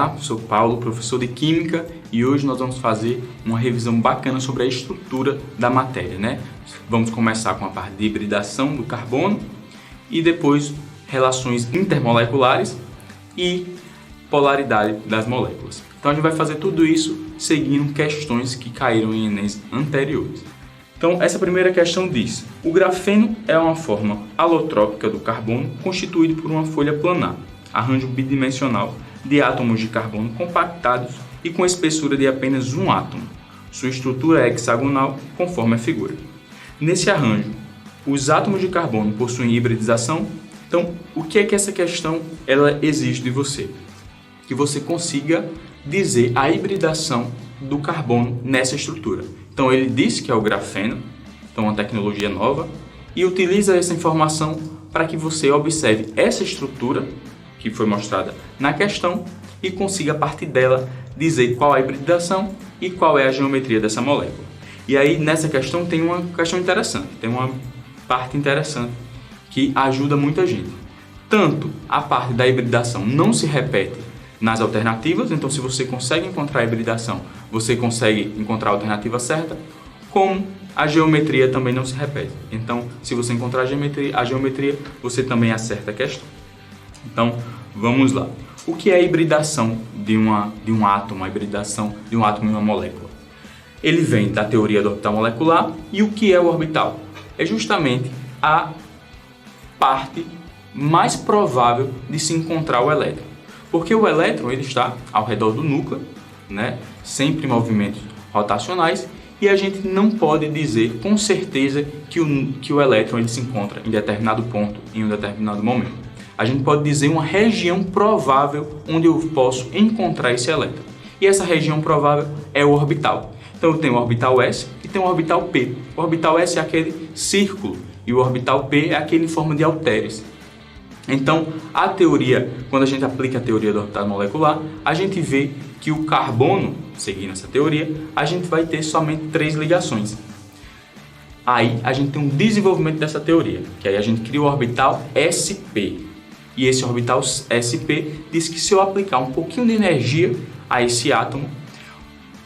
Olá, sou Paulo, professor de Química, e hoje nós vamos fazer uma revisão bacana sobre a estrutura da matéria, né? Vamos começar com a parte de hibridação do carbono e depois relações intermoleculares e polaridade das moléculas. Então a gente vai fazer tudo isso seguindo questões que caíram em Enems anteriores. Então essa primeira questão diz: o grafeno é uma forma alotrópica do carbono constituído por uma folha planar, arranjo bidimensional de átomos de carbono compactados e com espessura de apenas um átomo. Sua estrutura é hexagonal, conforme a figura. Nesse arranjo, os átomos de carbono possuem hibridização. Então, o que é que essa questão ela exige de você? Que você consiga dizer a hibridação do carbono nessa estrutura. Então, ele diz que é o grafeno, então uma tecnologia nova, e utiliza essa informação para que você observe essa estrutura que foi mostrada na questão e consiga, a partir dela, dizer qual a hibridação e qual é a geometria dessa molécula. E aí, nessa questão, tem uma questão interessante, tem uma parte interessante que ajuda muita gente. Tanto a parte da hibridação não se repete nas alternativas, então se você consegue encontrar a hibridação, você consegue encontrar a alternativa certa, como a geometria também não se repete. Então, se você encontrar a geometria, você também acerta a questão. Então, vamos lá. O que é a hibridação de um átomo, a hibridação de um átomo em uma molécula? Ele vem da teoria do orbital molecular. E o que é o orbital? É justamente a parte mais provável de se encontrar o elétron. Porque o elétron ele está ao redor do núcleo, né? Sempre em movimentos rotacionais, e a gente não pode dizer com certeza que o elétron ele se encontra em determinado ponto, em um determinado momento. A gente pode dizer uma região provável onde eu posso encontrar esse elétron. E essa região provável é o orbital. Então eu tenho o orbital S e tenho o orbital P. O orbital S é aquele círculo e o orbital P é aquele em forma de halteres. Então a teoria, quando a gente aplica a teoria do orbital molecular, a gente vê que o carbono, seguindo essa teoria, a gente vai ter somente 3 ligações. Aí a gente tem um desenvolvimento dessa teoria, que aí a gente cria o orbital SP. E esse orbital SP diz que se eu aplicar um pouquinho de energia a esse átomo,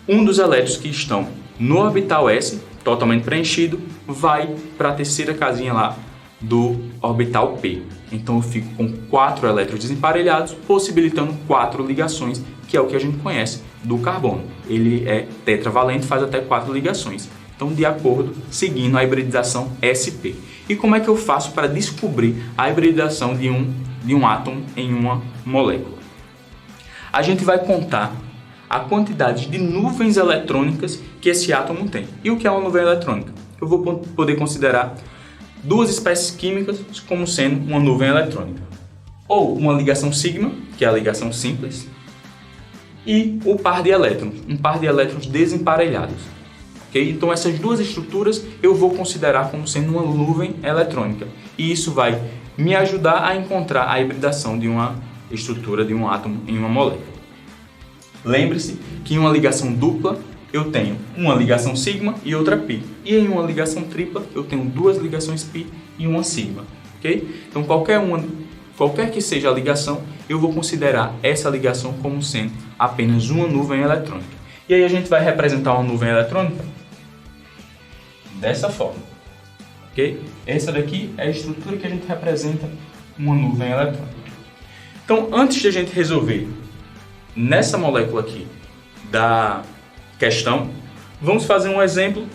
um dos elétrons que estão no orbital S, totalmente preenchido, vai para a terceira casinha lá do orbital P. Então eu fico com 4 elétrons desemparelhados, possibilitando 4 ligações, que é o que a gente conhece do carbono. Ele é tetravalente, faz até 4 ligações. Então, de acordo, seguindo a hibridização SP. E como é que eu faço para descobrir a hibridização de um átomo em uma molécula? A gente vai contar a quantidade de nuvens eletrônicas que esse átomo tem. E o que é uma nuvem eletrônica? Eu vou poder considerar 2 espécies químicas como sendo uma nuvem eletrônica. Ou uma ligação sigma, que é a ligação simples, e o par de elétrons, um par de elétrons desemparelhados. Okay? Então essas 2 estruturas eu vou considerar como sendo uma nuvem eletrônica. E isso vai me ajudar a encontrar a hibridação de uma estrutura de um átomo em uma molécula. Lembre-se que em uma ligação dupla eu tenho uma ligação sigma e outra pi. E em uma ligação tripla eu tenho 2 ligações pi e uma sigma. Okay? Então qualquer que seja a ligação, eu vou considerar essa ligação como sendo apenas uma nuvem eletrônica. E aí a gente vai representar uma nuvem eletrônica dessa forma. Okay? Essa daqui é a estrutura que a gente representa uma nuvem eletrônica. Então, antes de a gente resolver nessa molécula aqui da questão, vamos fazer um exemplo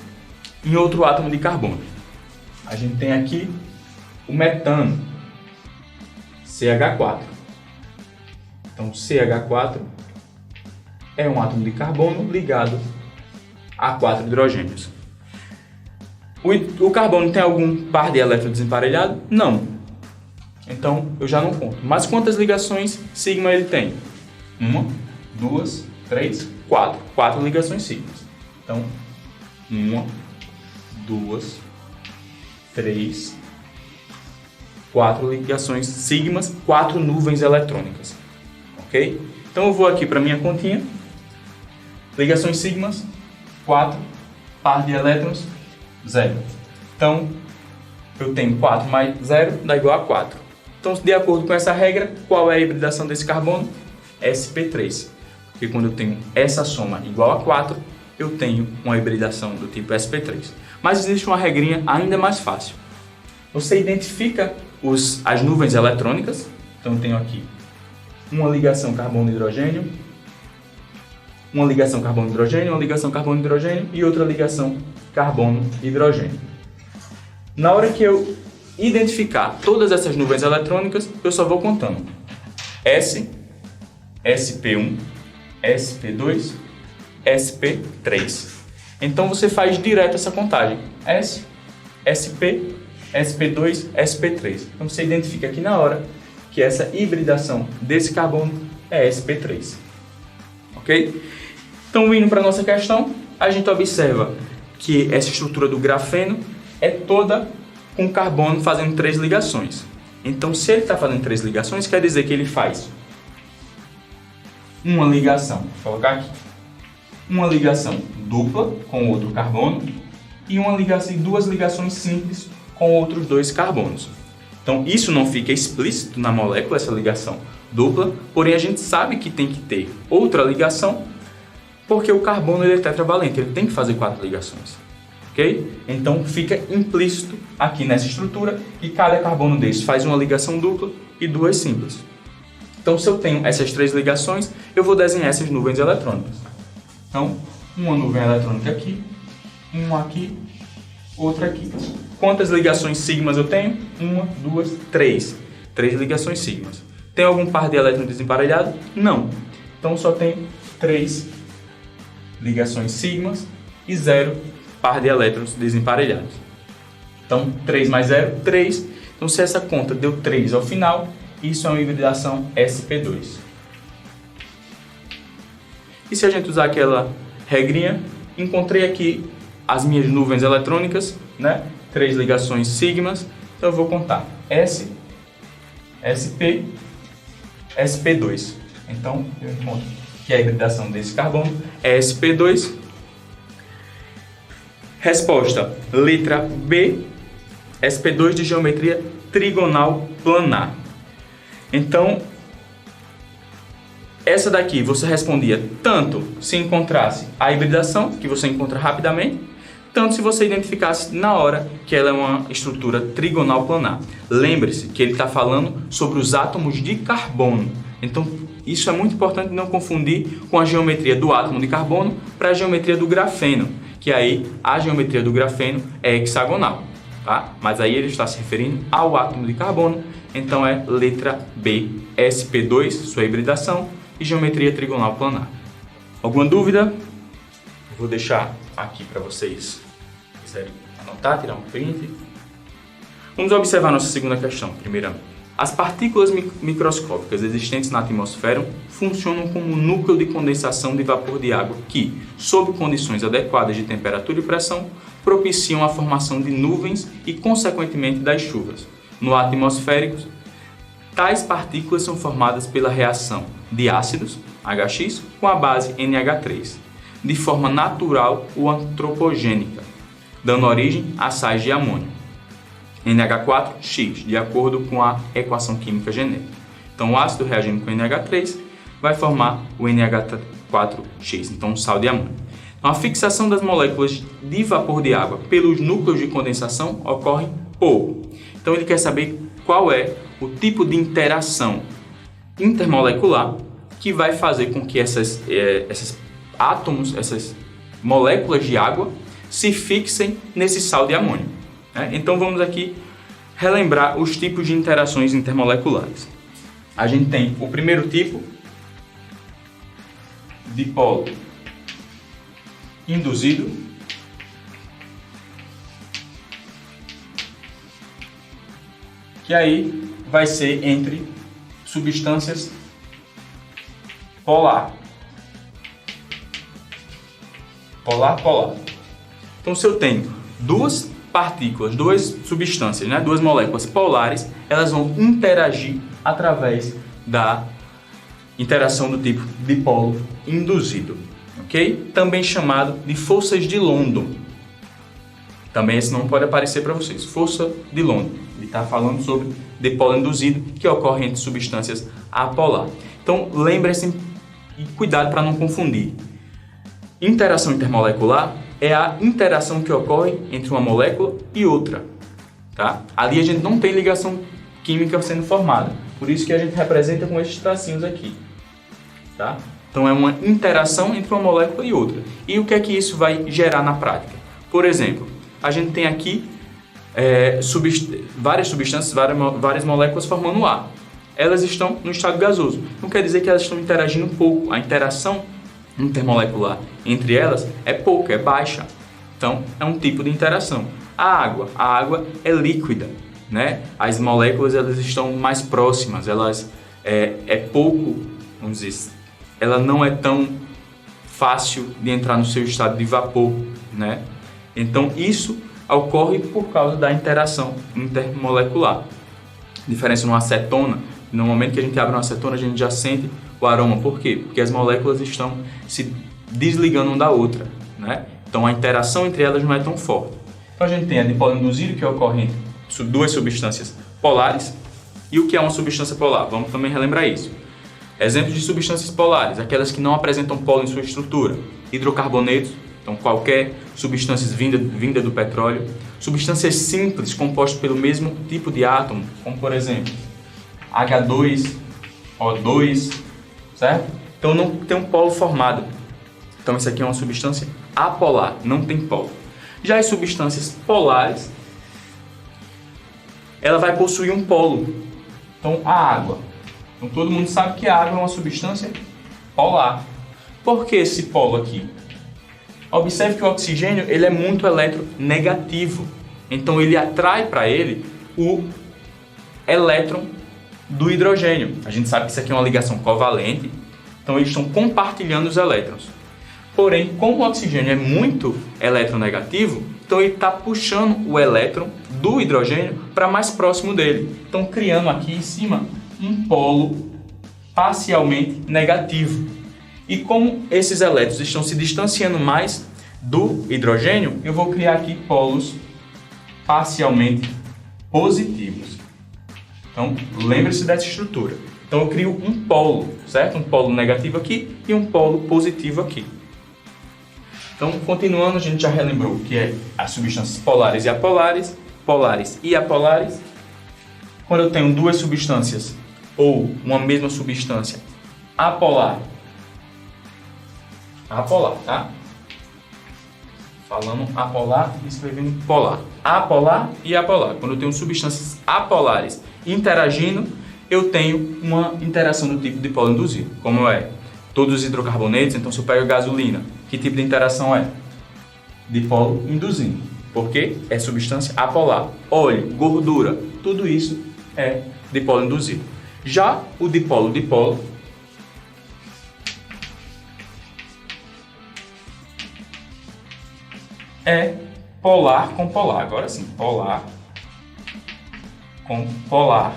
em outro átomo de carbono. A gente tem aqui o metano, CH4. Então, CH4 é um átomo de carbono ligado a 4 hidrogênios. O carbono tem algum par de elétrons desemparelhado? Não. Então, eu já não conto. Mas quantas ligações sigma ele tem? 1, 2, 3, 4. 4 ligações sigmas. Então, 1, 2, 3, 4 ligações sigmas, 4 nuvens eletrônicas. Ok? Então, eu vou aqui para minha continha. Ligações sigmas, 4, par de elétrons, 0. Então, eu tenho 4 mais 0 dá igual a 4. Então, de acordo com essa regra, qual é a hibridação desse carbono? sp3. Porque quando eu tenho essa soma igual a 4, eu tenho uma hibridação do tipo sp3. Mas existe uma regrinha ainda mais fácil. Você identifica as nuvens eletrônicas. Então eu tenho aqui uma ligação carbono-hidrogênio, uma ligação carbono-hidrogênio, uma ligação carbono-hidrogênio e outra ligação carbono-hidrogênio. Na hora que eu identificar todas essas nuvens eletrônicas, eu só vou contando S, sp1, sp2, sp3. Então você faz direto essa contagem. S, sp, sp2, sp3. Então você identifica aqui na hora que essa hibridação desse carbono é sp3. Ok? Então, indo para a nossa questão, a gente observa que essa estrutura do grafeno é toda com carbono fazendo 3 ligações. Então, se ele está fazendo 3 ligações, quer dizer que ele faz uma ligação, vou colocar aqui, uma ligação dupla com outro carbono e duas ligações simples com outros 2 carbonos. Então, isso não fica explícito na molécula, essa ligação dupla, porém a gente sabe que tem que ter outra ligação, porque o carbono ele é tetravalente, ele tem que fazer 4 ligações. Ok? Então, fica implícito aqui nessa estrutura que cada carbono desse faz uma ligação dupla e 2 simples. Então, se eu tenho essas 3 ligações, eu vou desenhar essas nuvens eletrônicas. Então, uma nuvem eletrônica aqui, uma aqui, outra aqui. Quantas ligações sigmas eu tenho? 1, 2, 3. 3 ligações sigmas. Tem algum par de elétrons desemparelhado? Não. Então, só tenho 3 ligações sigmas e 0 par de elétrons desemparelhados. Então, 3 mais 0, 3. Então, se essa conta deu 3 ao final, isso é uma hibridação sp2. E se a gente usar aquela regrinha, encontrei aqui as minhas nuvens eletrônicas, né? 3 ligações sigmas. Então, eu vou contar S, sp, sp2. Então, eu encontro que a hibridação desse carbono é sp2. Resposta, letra B, sp2 de geometria trigonal planar. Então, essa daqui você respondia tanto se encontrasse a hibridação, que você encontra rapidamente, tanto se você identificasse na hora que ela é uma estrutura trigonal planar. Lembre-se que ele está falando sobre os átomos de carbono. Então, isso é muito importante não confundir com a geometria do átomo de carbono para a geometria do grafeno, que aí a geometria do grafeno é hexagonal, tá? Mas aí ele está se referindo ao átomo de carbono, então é letra B, sp2, sua hibridação, e geometria trigonal planar. Alguma dúvida? Vou deixar aqui para vocês quiserem anotar, tirar um print. Vamos observar nossa segunda questão, primeiramente. As partículas microscópicas existentes na atmosfera funcionam como núcleo de condensação de vapor de água que, sob condições adequadas de temperatura e pressão, propiciam a formação de nuvens e, consequentemente, das chuvas. No ar atmosférico, tais partículas são formadas pela reação de ácidos, HX, com a base NH3, de forma natural ou antropogênica, dando origem a sais de amônio, NH4X, de acordo com a equação química genérica. Então, o ácido reagindo com NH3 vai formar o NH4X, então um sal de amônio. Então, a fixação das moléculas de vapor de água pelos núcleos de condensação ocorre pouco. Então, ele quer saber qual é o tipo de interação intermolecular que vai fazer com que esses átomos, essas moléculas de água, se fixem nesse sal de amônio. Então vamos aqui relembrar os tipos de interações intermoleculares. A gente tem o primeiro tipo, dipolo induzido, que aí vai ser entre substâncias polar. Polar. Então, se eu tenho duas partículas, duas substâncias, duas moléculas polares, elas vão interagir através da interação do tipo dipolo induzido, ok? Também chamado de forças de London. Também esse nome pode aparecer para vocês, força de London. Ele está falando sobre dipolo induzido que ocorre entre substâncias apolar. Então, Então, lembre-se e cuidado para não confundir. Interação intermolecular é a interação que ocorre entre uma molécula e outra. Tá? Ali a gente não tem ligação química sendo formada. Por isso que a gente representa com esses tracinhos aqui. Tá? Então, é uma interação entre uma molécula e outra. E o que é que isso vai gerar na prática? Por exemplo, a gente tem aqui várias substâncias, várias moléculas formando ar. Elas estão no estado gasoso. Não quer dizer que elas estão interagindo pouco. A interação intermolecular entre elas é pouca, é baixa. Então, é um tipo de interação. A água é líquida, né? As moléculas elas estão mais próximas, elas é pouco, vamos dizer, ela não é tão fácil de entrar no seu estado de vapor, né? Então, isso ocorre por causa da interação intermolecular. Diferença numa acetona, no momento que a gente abre uma acetona, a gente já sente o aroma. Por quê? Porque as moléculas estão se desligando uma da outra, né? Então, a interação entre elas não é tão forte. Então, a gente tem a dipolo induzido, que ocorre entre duas substâncias polares. E o que é uma substância polar? Vamos também relembrar isso. Exemplos de substâncias polares, aquelas que não apresentam polo em sua estrutura. Hidrocarbonetos, então qualquer substância vinda do petróleo. Substâncias simples compostas pelo mesmo tipo de átomo, como por exemplo H2, O2, certo? Então não tem um polo formado. Então isso aqui é uma substância apolar, não tem polo. Já as substâncias polares, ela vai possuir um polo. Então a água. Então todo mundo sabe que a água é uma substância polar. Por que esse polo aqui? Observe que o oxigênio ele é muito eletronegativo. Então ele atrai para ele o elétron do hidrogênio. A gente sabe que isso aqui é uma ligação covalente. Então eles estão compartilhando os elétrons. Porém, como o oxigênio é muito eletronegativo, então ele está puxando o elétron do hidrogênio para mais próximo dele. Então criando aqui em cima um polo parcialmente negativo. E como esses elétrons estão se distanciando mais do hidrogênio, eu vou criar aqui polos parcialmente positivos. Então, lembre-se dessa estrutura. Então, eu crio um polo, certo? Um polo negativo aqui e um polo positivo aqui. Então, continuando, a gente já relembrou o que é as substâncias polares e apolares, polares e apolares. Quando eu tenho duas substâncias ou uma mesma substância apolar, tá? Falando apolar e escrevendo polar. Apolar e apolar. Quando eu tenho substâncias apolares interagindo, eu tenho uma interação do tipo dipolo induzido. Como é? Todos os hidrocarbonetos, então se eu pego gasolina, que tipo de interação é? Dipolo induzido. Porque é substância apolar. Óleo, gordura, tudo isso é dipolo induzido. Já o dipolo-dipolo é polar com polar. Agora sim, polar com polar.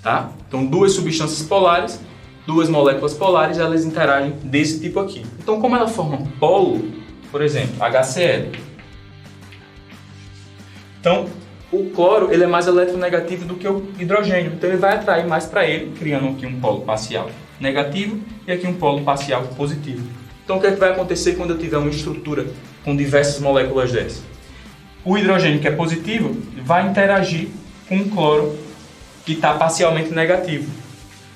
Tá? Então, duas substâncias polares, duas moléculas polares, elas interagem desse tipo aqui. Então, como ela forma um polo, por exemplo, HCl. Então, o cloro ele é mais eletronegativo do que o hidrogênio. Então, ele vai atrair mais para ele, criando aqui um polo parcial negativo e aqui um polo parcial positivo. Então, o que é que vai acontecer quando eu tiver uma estrutura com diversas moléculas dessas? O hidrogênio, que é positivo, vai interagir com o cloro, que está parcialmente negativo.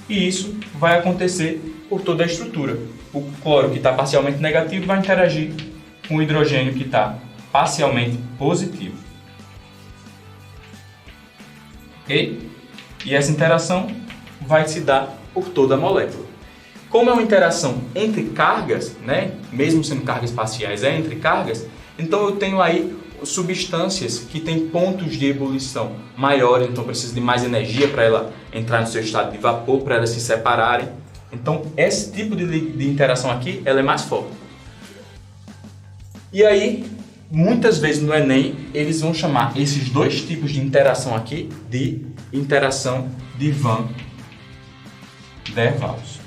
E isso vai acontecer por toda a estrutura. O cloro, que está parcialmente negativo, vai interagir com o hidrogênio, que está parcialmente positivo. Ok? E essa interação vai se dar por toda a molécula. Como é uma interação entre cargas, né? Mesmo sendo cargas parciais, é entre cargas, então eu tenho aí substâncias que têm pontos de ebulição maiores, então precisa de mais energia para ela entrar no seu estado de vapor, para elas se separarem. Então, esse tipo de interação aqui, ela é mais forte. E aí, muitas vezes no Enem, eles vão chamar esses dois tipos de interação aqui de interação de Van der Waals.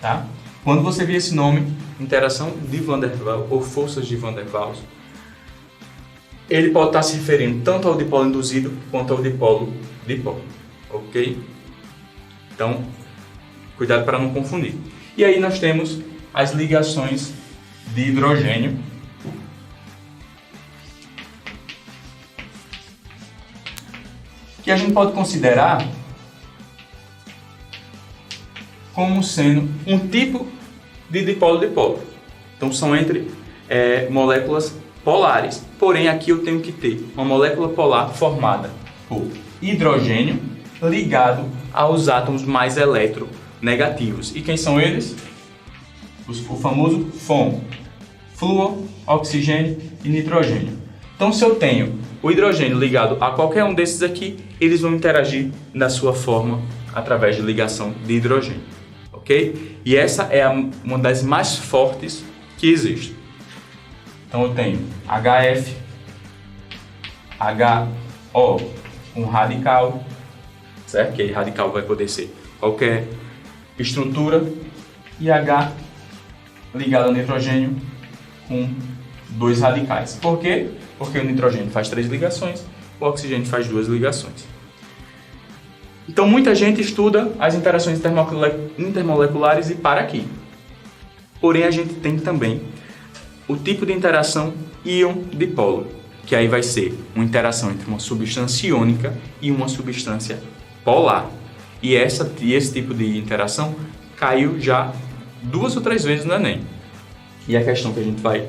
Tá? Quando você vê esse nome, interação de Van der Waals ou forças de Van der Waals, ele pode estar se referindo tanto ao dipolo induzido quanto ao dipolo dipolo, ok? Então, cuidado para não confundir. E aí nós temos as ligações de hidrogênio, que a gente pode considerar como sendo um tipo de dipolo-dipolo. Então são entre moléculas polares. Porém, aqui eu tenho que ter uma molécula polar formada por hidrogênio ligado aos átomos mais eletronegativos. E quem são eles? O famoso FON. Flúor, oxigênio e nitrogênio. Então, se eu tenho o hidrogênio ligado a qualquer um desses aqui, eles vão interagir da sua forma através de ligação de hidrogênio. Ok? E essa é uma das mais fortes que existe. Então eu tenho HF, HO com radical, certo? Que aí radical vai poder ser qualquer estrutura, e H ligado ao nitrogênio com 2 radicais. Por quê? Porque o nitrogênio faz 3 ligações, o oxigênio faz 2 ligações. Então muita gente estuda as interações intermoleculares e para aqui. Porém a gente tem também o tipo de interação íon-dipolo, que aí vai ser uma interação entre uma substância iônica e uma substância polar. E esse tipo de interação caiu já 2 ou 3 vezes no Enem. E a questão que a gente vai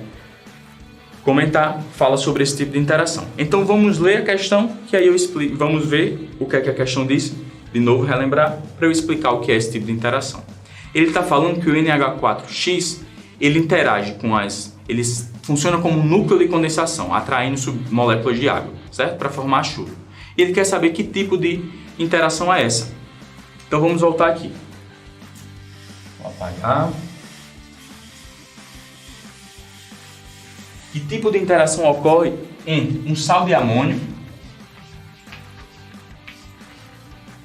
comentar fala sobre esse tipo de interação. Então vamos ler a questão, que aí eu explico, vamos ver o que é que a questão diz, de novo relembrar, para eu explicar o que é esse tipo de interação. Ele está falando que o NH4X, ele interage com ele funciona como um núcleo de condensação, atraindo moléculas de água, certo? Para formar a chuva. E ele quer saber que tipo de interação é essa. Então vamos voltar aqui. Vou apagar. Que tipo de interação ocorre entre um sal de amônio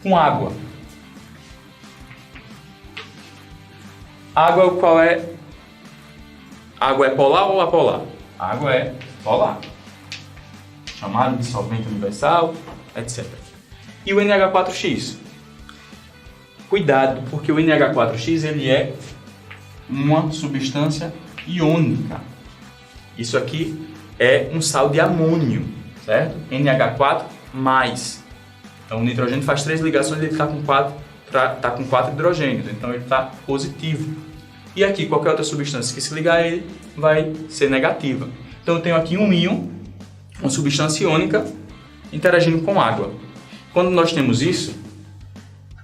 com água? Água qual é? Água é polar ou apolar? Água é polar. Chamado de solvente universal, etc. E o NH4X? Cuidado, porque o NH4X ele é uma substância iônica. Isso aqui é um sal de amônio, certo? NH4+. Então o nitrogênio faz 3 ligações e ele está com 4 hidrogênios, então ele está positivo. E aqui qualquer outra substância que se ligar a ele vai ser negativa. Então eu tenho aqui um íon, uma substância iônica, interagindo com água. Quando nós temos isso,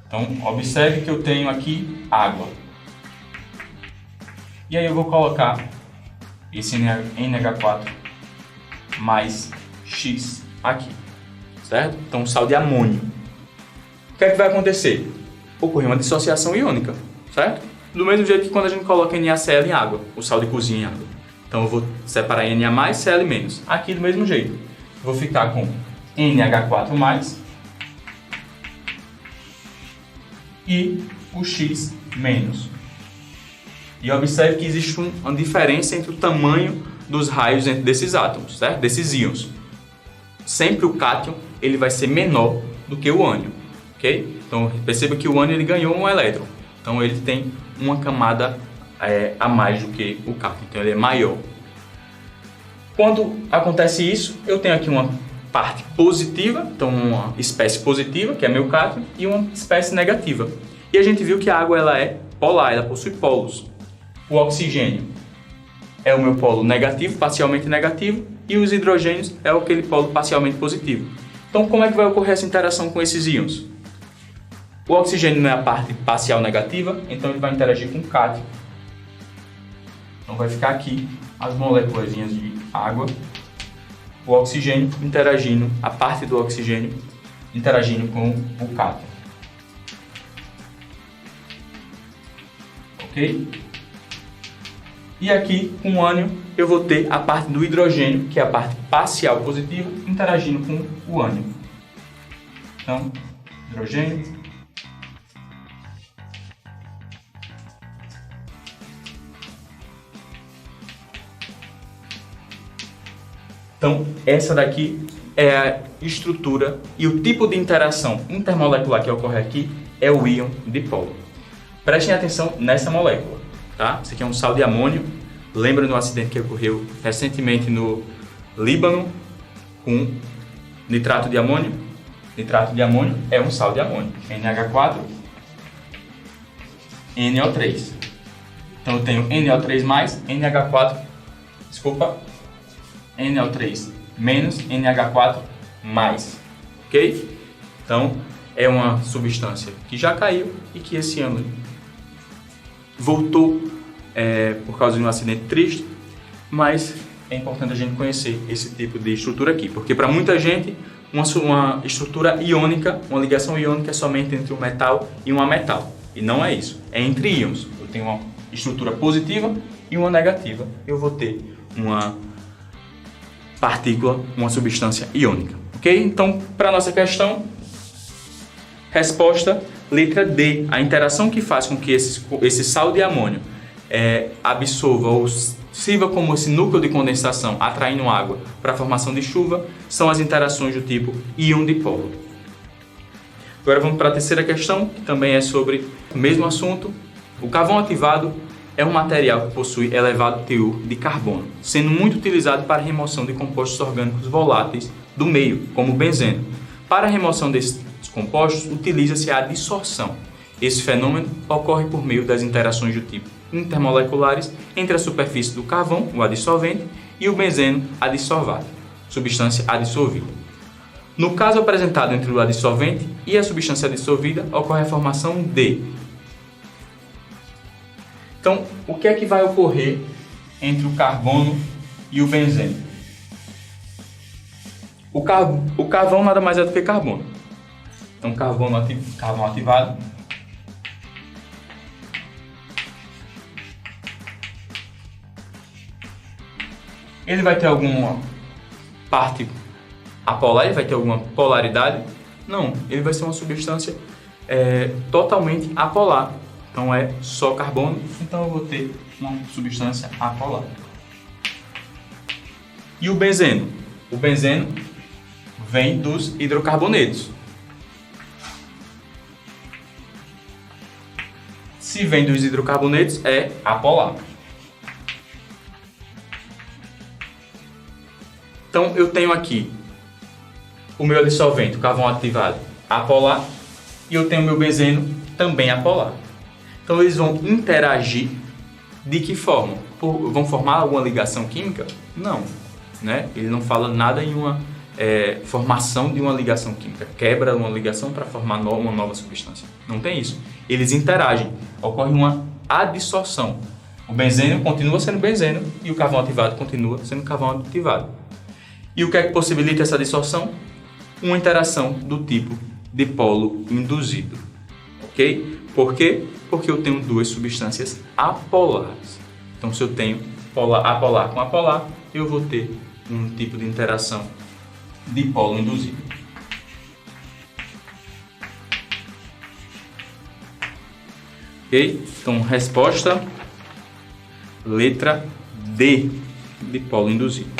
então observe que eu tenho aqui água. E aí eu vou colocar esse NH4 mais X aqui, certo? Então sal de amônio. O que é que vai acontecer? Ocorrer uma dissociação iônica, certo? Do mesmo jeito que quando a gente coloca NaCl em água, o sal de cozinha em água. Então eu vvou separar Na+, Cl-. Aqui do mesmo jeito. Vou ficar com NH4+, e o X-. E observe que existe uma diferença entre o tamanho dos raios entre desses átomos, certo? Desses íons. Sempre o cátion ele vai ser menor do que o ânion, ok? Então perceba que o ânion ele ganhou um elétron. Então ele tem uma camada a mais do que o cátion, então ele é maior. Quando acontece isso, eu tenho aqui uma parte positiva, então uma espécie positiva, que é meu cátion, e uma espécie negativa. E a gente viu que a água ela é polar, ela possui polos. O oxigênio é o meu polo negativo, parcialmente negativo, e os hidrogênios é aquele polo parcialmente positivo. Então como é que vai ocorrer essa interação com esses íons? O oxigênio não é a parte parcial negativa, então ele vai interagir com o cátion. Então vai ficar aqui as moléculas de água, o oxigênio interagindo, a parte do oxigênio interagindo com o cátion. Ok? E aqui, com o ânion, eu vou ter a parte do hidrogênio, que é a parte parcial positiva, interagindo com o ânion. Então, hidrogênio. Então, essa daqui é a estrutura e o tipo de interação intermolecular que ocorre aqui é o íon dipolo. Prestem atenção nessa molécula, tá? Isso aqui é um sal de amônio. Lembra do acidente que ocorreu recentemente no Líbano com nitrato de amônio? Nitrato de amônio é um sal de amônio, NH4, NO3. Então eu tenho NO3 mais NH4, desculpa, NO3 menos NH4 mais, ok? Então é uma substância que já caiu e que esse ano voltou por causa de um acidente triste, mas é importante a gente conhecer esse tipo de estrutura aqui, porque para muita gente uma estrutura iônica, uma ligação iônica é somente entre um metal e um ametal, e não é isso, é entre íons. Eu tenho uma estrutura positiva e uma negativa, eu vou ter uma partícula, uma substância iônica, ok? Então, para a nossa questão, resposta, letra D, a interação que faz com que esse sal de amônio absorva ou sirva como esse núcleo de condensação, atraindo água para a formação de chuva, são as interações do tipo íon dipolo. Agora vamos para a terceira questão, que também é sobre o mesmo assunto. O carvão ativado é um material que possui elevado teor de carbono, sendo muito utilizado para a remoção de compostos orgânicos voláteis do meio, como o benzeno. Para a remoção desses compostos, utiliza-se a dissorção. Esse fenômeno ocorre por meio das interações do tipo intermoleculares entre a superfície do carvão, o adsorvente, e o benzeno adsorvado, substância adsorvida. No caso apresentado entre o adsorvente e a substância adsorvida, ocorre a formação de... Então, o que é que vai ocorrer entre o carbono e o benzeno? O carvão nada mais é do que carbono. Então, carvão ativado ele vai ter alguma parte apolar, ele vai ter alguma polaridade? Não, ele vai ser uma substância totalmente apolar. Então é só carbono, então eu vou ter uma substância apolar. E o benzeno? O benzeno vem dos hidrocarbonetos. Se vem dos hidrocarbonetos, é apolar. Então eu tenho aqui o meu dissolvente, o carvão ativado, apolar, e eu tenho o meu benzeno também apolar. Então eles vão interagir de que forma? Vão formar alguma ligação química? Não, né? Ele não fala nada em uma formação de uma ligação química, quebra uma ligação para formar uma nova substância. Não tem isso. Eles interagem, ocorre uma adsorção. O benzeno continua sendo benzeno e o carvão ativado continua sendo carvão ativado. E o que é que possibilita essa dissorção? Uma interação do tipo dipolo induzido, ok? Por quê? Porque eu tenho duas substâncias apolares. Então, se eu tenho apolar com apolar, eu vou ter um tipo de interação dipolo induzido. Ok? Então, resposta, letra D, dipolo induzido.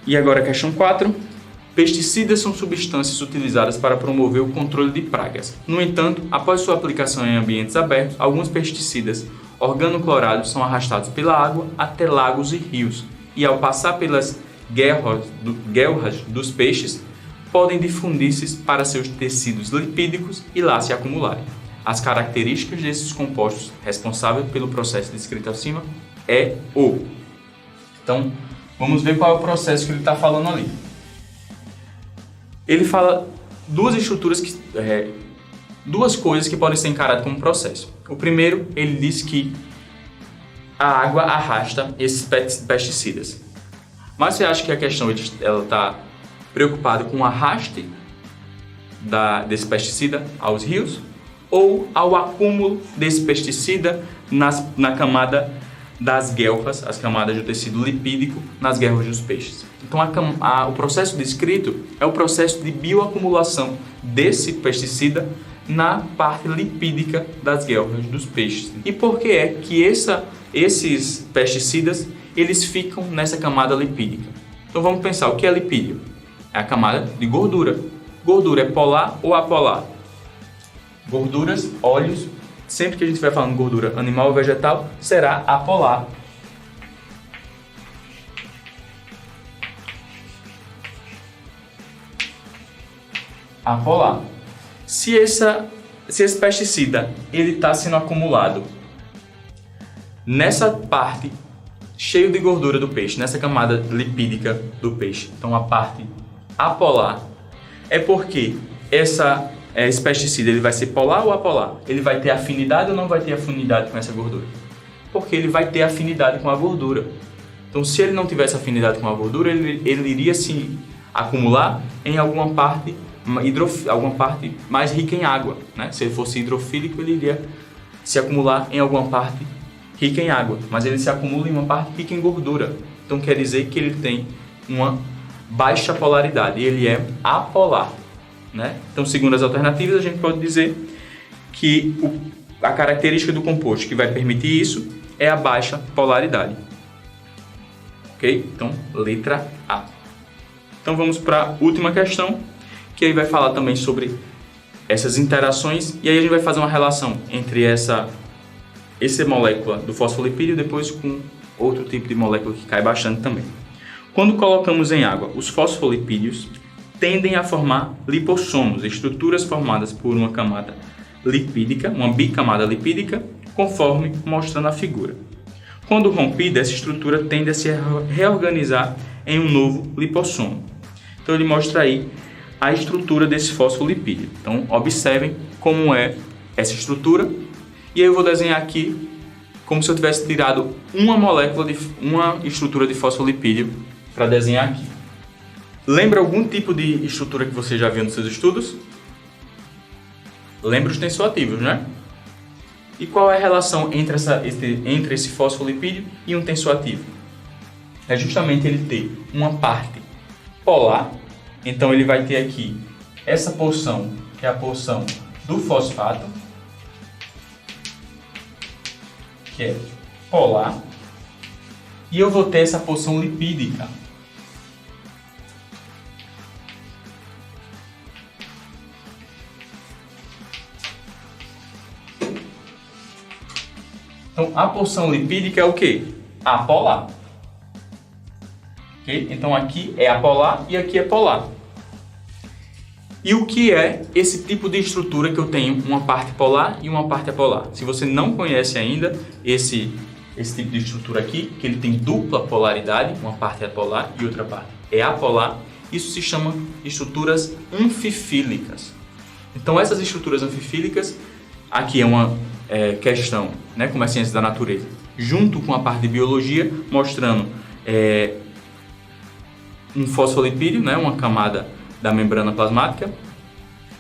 E agora a questão 4. Pesticidas são substâncias utilizadas para promover o controle de pragas. No entanto, após sua aplicação em ambientes abertos, alguns pesticidas organoclorados são arrastados pela água até lagos e rios, e ao passar pelas guelras dos peixes, podem difundir-se para seus tecidos lipídicos e lá se acumularem. As características desses compostos responsáveis pelo processo descrito acima é o... Então, vamos ver qual é o processo que ele está falando ali. Ele fala duas coisas que podem ser encaradas como processo. O primeiro, ele diz que a água arrasta esses pesticidas. Mas você acha que a questão ela está preocupada com o arraste desse pesticida aos rios ou ao acúmulo desse pesticida na camada das guelras, as camadas do tecido lipídico nas guelras dos peixes? Então o processo descrito é o processo de bioacumulação desse pesticida na parte lipídica das guelras dos peixes. E por que é que esses pesticidas eles ficam nessa camada lipídica? Então vamos pensar, o que é lipídio? É a camada de gordura. Gordura é polar ou apolar? Gorduras, óleos, sempre que a gente estiver falando gordura animal ou vegetal, será apolar. Apolar. Se esse pesticida ele está sendo acumulado nessa parte cheio de gordura do peixe, nessa camada lipídica do peixe, então a parte apolar, é porque esse pesticida ele vai ser polar ou apolar? Ele vai ter afinidade ou não vai ter afinidade com essa gordura? Porque ele vai ter afinidade com a gordura. Então, se ele não tivesse afinidade com a gordura, ele iria se acumular em alguma parte mais rica em água, né? Se ele fosse hidrofílico, ele iria se acumular em alguma parte rica em água, mas ele se acumula em uma parte rica em gordura. Então quer dizer que ele tem uma baixa polaridade, ele é apolar, né? Então, segundo as alternativas, a gente pode dizer que a característica do composto que vai permitir isso é a baixa polaridade. Ok? Então, letra A. Então vamos para a última questão, que aí vai falar também sobre essas interações, e aí a gente vai fazer uma relação entre essa molécula do fosfolipídio depois com outro tipo de molécula que cai bastante também. Quando colocamos em água, os fosfolipídios tendem a formar lipossomos, estruturas formadas por uma camada lipídica, uma bicamada lipídica, conforme mostrando a figura. Quando rompida, essa estrutura tende a se reorganizar em um novo lipossomo. Então ele mostra aí a estrutura desse fosfolipídio. Então observem como é essa estrutura. E aí eu vou desenhar aqui como se eu tivesse tirado uma estrutura de fosfolipídio para desenhar aqui. Lembra algum tipo de estrutura que você já viu nos seus estudos? Lembra os tensoativos, né? E qual é a relação entre esse fosfolipídio e um tensoativo? É justamente ele ter uma parte polar. Então ele vai ter aqui essa porção, que é a porção do fosfato, que é polar, e eu vou ter essa porção lipídica. Então a porção lipídica é o quê? Apolar. Okay? Então aqui é apolar e aqui é polar. E o que é esse tipo de estrutura que eu tenho uma parte polar e uma parte apolar? Se você não conhece ainda esse tipo de estrutura aqui, que ele tem dupla polaridade, uma parte é apolar e outra parte é apolar, isso se chama estruturas anfifílicas. Então essas estruturas anfifílicas, aqui é uma questão, né, como é ciência da natureza, junto com a parte de biologia, mostrando um fosfolipídio, né, uma camada da membrana plasmática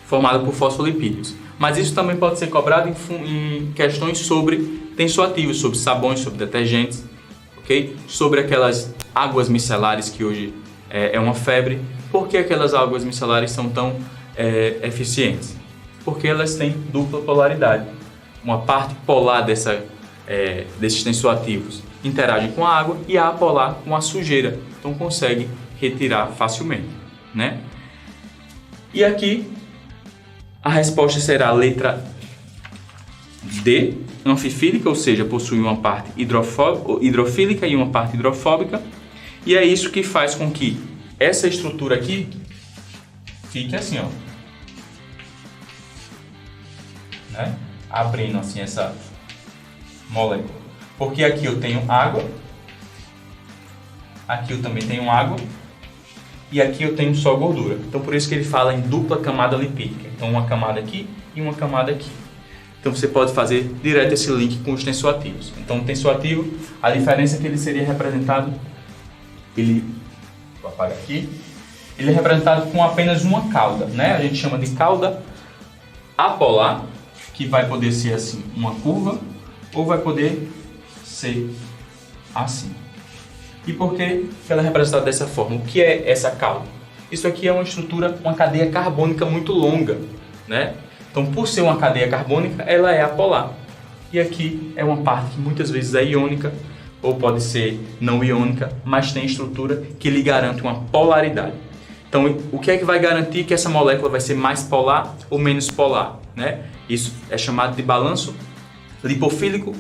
formada por fosfolipídios. Mas isso também pode ser cobrado em questões sobre tensoativos, sobre sabões, sobre detergentes, ok? Sobre aquelas águas micelares que hoje é uma febre. Por que aquelas águas micelares são tão eficientes? Porque elas têm dupla polaridade. Uma parte polar desses tensoativos interage com a água e a apolar com a sujeira. Então consegue retirar facilmente, né? E aqui a resposta será a letra D, anfifílica, ou seja, possui uma parte hidrofílica e uma parte hidrofóbica. E é isso que faz com que essa estrutura aqui fique assim, ó, né? Abrindo assim essa molécula. Porque aqui eu tenho água, aqui eu também tenho água, e aqui eu tenho só gordura. Então por isso que ele fala em dupla camada lipídica. Então uma camada aqui e uma camada aqui. Então você pode fazer direto esse link com os tensoativos. Então o tensoativo, a diferença é que ele seria representado, vou apagar aqui, ele é representado com apenas uma cauda, né? A gente chama de cauda apolar, que vai poder ser assim, uma curva, ou vai poder ser assim. E por que ela é representada dessa forma? O que é essa cauda? Isso aqui é uma estrutura, uma cadeia carbônica muito longa, né? Então, por ser uma cadeia carbônica, ela é apolar. E aqui é uma parte que muitas vezes é iônica, ou pode ser não iônica, mas tem estrutura que lhe garante uma polaridade. Então, o que é que vai garantir que essa molécula vai ser mais polar ou menos polar, né? Isso é chamado de balanço lipofílico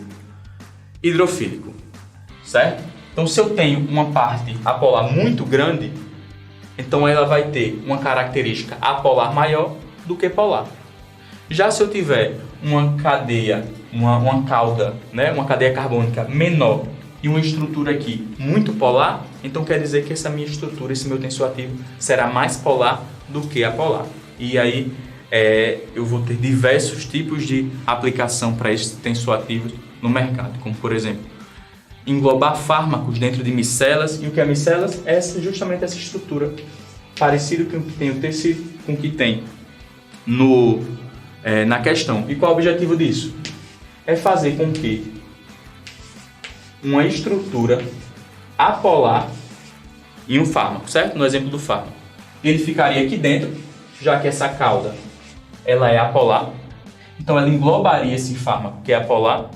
hidrofílico, certo? Então, se eu tenho uma parte apolar muito grande, então ela vai ter uma característica apolar maior do que polar. Já se eu tiver uma cadeia, uma cauda, né, uma cadeia carbônica menor e uma estrutura aqui muito polar, então quer dizer que essa minha estrutura, esse meu tensoativo, será mais polar do que apolar. E aí eu vou ter diversos tipos de aplicação para esses tensoativos no mercado, como por exemplo, englobar fármacos dentro de micelas. E o que é micelas? É justamente essa estrutura parecida com o que tem o tecido, com o que tem na questão. E qual é o objetivo disso? É fazer com que uma estrutura apolar em um fármaco, certo? No exemplo do fármaco, ele ficaria aqui dentro, já que essa cauda ela é apolar, então ela englobaria esse fármaco que é apolar,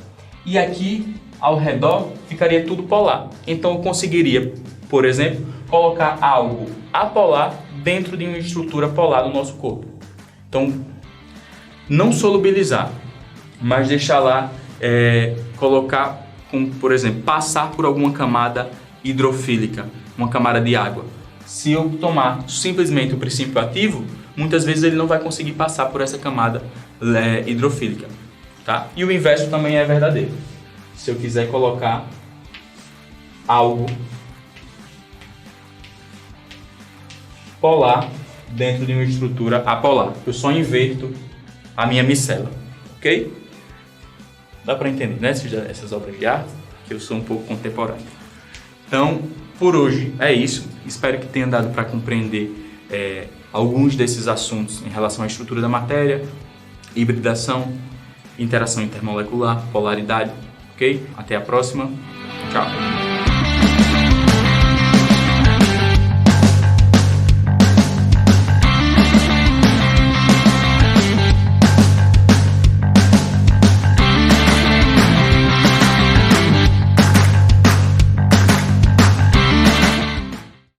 e aqui ao redor ficaria tudo polar. Então eu conseguiria, por exemplo, colocar algo apolar dentro de uma estrutura polar do nosso corpo. Então, não solubilizar, mas deixar lá, colocar, como, por exemplo, passar por alguma camada hidrofílica, uma camada de água. Se eu tomar simplesmente o princípio ativo, muitas vezes ele não vai conseguir passar por essa camada hidrofílica, tá? E o inverso também é verdadeiro. Se eu quiser colocar algo polar dentro de uma estrutura apolar, eu só inverto a minha micela, ok? Dá para entender, né, essas obras de arte, que eu sou um pouco contemporâneo. Então, por hoje é isso. Espero que tenha dado para compreender alguns desses assuntos em relação à estrutura da matéria, hibridação, interação intermolecular, polaridade, ok? Até a próxima. Tchau.